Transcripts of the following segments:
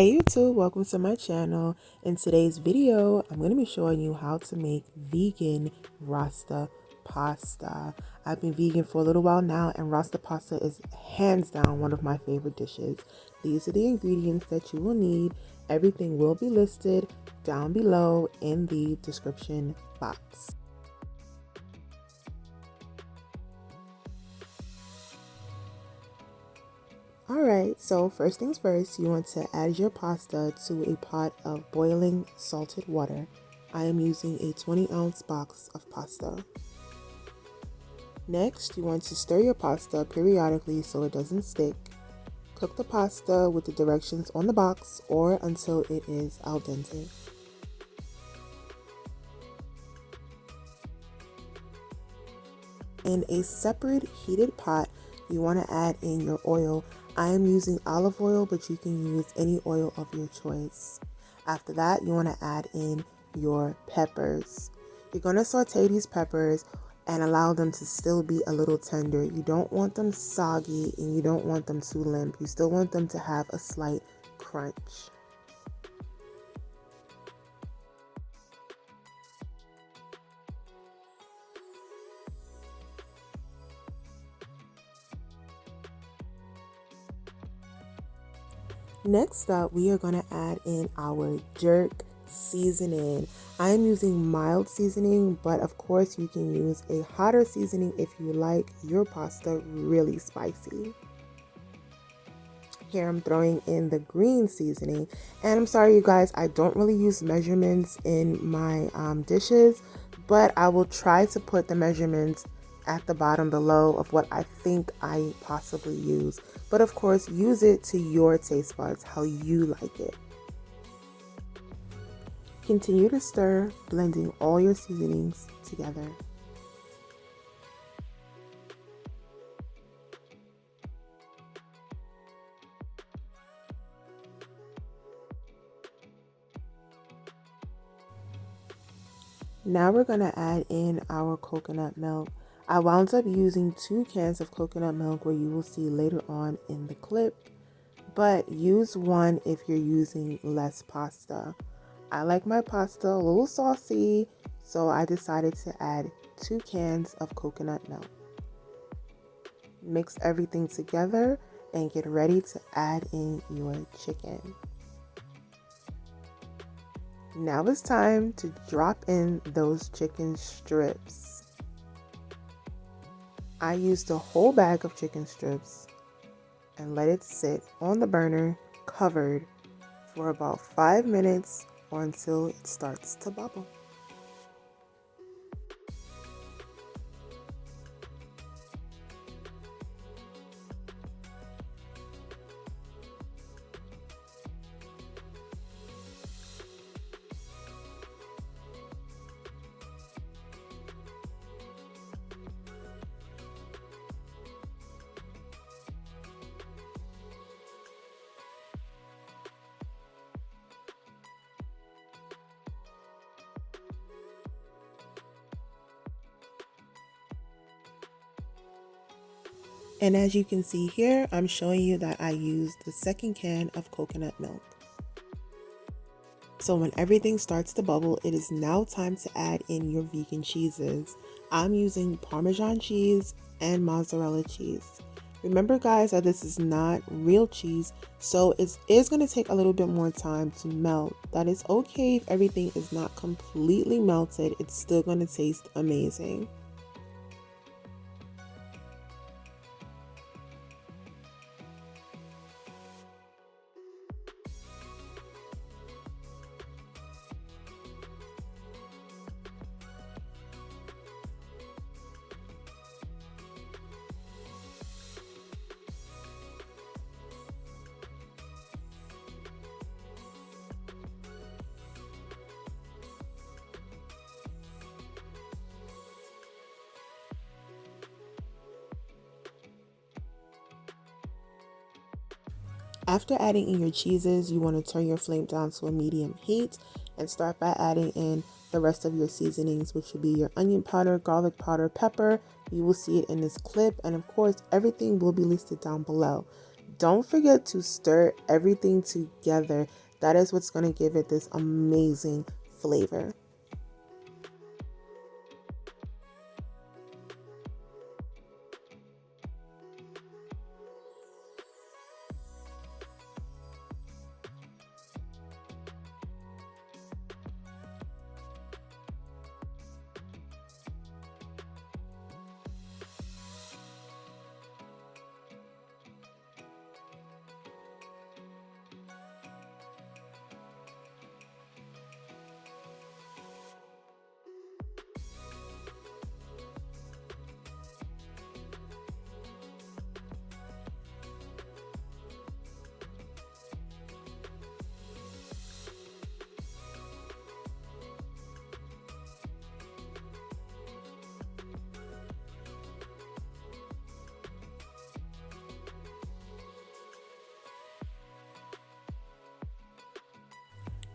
Hey YouTube, welcome to my channel. In today's video, I'm going to be showing you how to make vegan Rasta pasta. I've been vegan for a little while now, and Rasta pasta is hands down one of my favorite dishes. These are the ingredients that you will need. Everything will be listed down below in the description box. Alright, so first things first, you want to add your pasta to a pot of boiling salted water. I am using a 20-ounce box of pasta. Next, you want to stir your pasta periodically so it doesn't stick. Cook the pasta with the directions on the box or until it is al dente. In a separate heated pot, you want to add in your oil. I am using olive oil, but you can use any oil of your choice. After that, you want to add in your peppers. You're going to saute these peppers and allow them to still be a little tender. You don't want them soggy and you don't want them too limp. You still want them to have a slight crunch. Next up, we are going to add in our jerk seasoning. I am using mild seasoning, but of course you can use a hotter seasoning if you like your pasta really spicy. Here I'm throwing in the green seasoning, and I'm sorry you guys, I don't really use measurements in my dishes, but I will try to put the measurements at the bottom below of what I think I possibly use. But of course, use it to your taste buds, how you like it. Continue to stir, blending all your seasonings together. Now we're going to add in our coconut milk. I wound up using 2 cans of coconut milk, where you will see later on in the clip, but use one if you're using less pasta. I like my pasta a little saucy, so I decided to add 2 cans of coconut milk. Mix everything together and get ready to add in your chicken. Now it's time to drop in those chicken strips. I used a whole bag of chicken strips and let it sit on the burner covered for about 5 minutes or until it starts to bubble. And as you can see here, I'm showing you that I used the 2nd can of coconut milk. So when everything starts to bubble, it is now time to add in your vegan cheeses. I'm using Parmesan cheese and Mozzarella cheese. Remember guys that this is not real cheese, so it is going to take a little bit more time to melt. That is okay if everything is not completely melted, it's still going to taste amazing. After adding in your cheeses, you want to turn your flame down to a medium heat and start by adding in the rest of your seasonings, which would be your onion powder, garlic powder, pepper. You will see it in this clip, and of course everything will be listed down below. don't forget to stir everything together. That is what's going to give it this amazing flavor.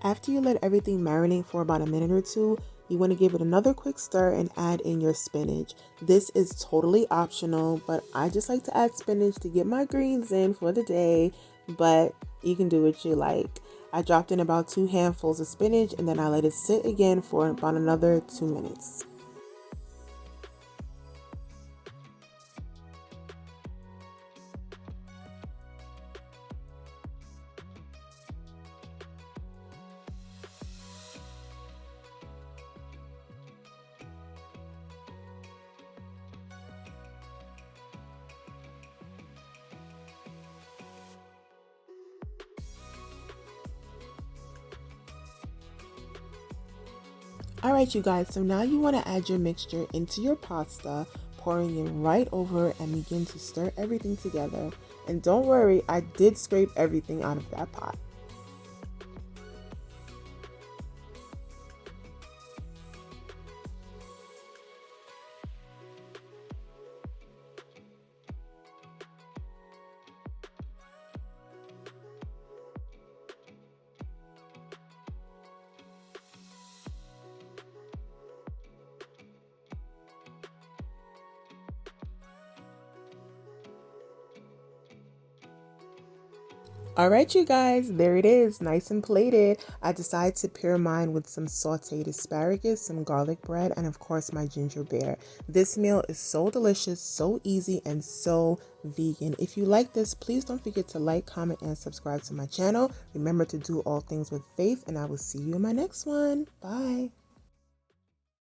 After you let everything marinate for about a minute or two, you want to give it another quick stir and add in your spinach. This is totally optional, but I just like to add spinach to get my greens in for the day, but you can do what you like. I dropped in about 2 handfuls of spinach and then I let it sit again for about another 2 minutes. Alright you guys, so now you want to add your mixture into your pasta, pouring it right over and begin to stir everything together. And don't worry, I did scrape everything out of that pot. Alright you guys, there it is, nice and plated. I decided to pair mine with some sauteed asparagus, some garlic bread, and of course my ginger beer. This meal is so delicious, so easy, and so vegan. If you like this, please don't forget to like, comment, and subscribe to my channel. Remember to do all things with faith, and I will see you in my next one. Bye.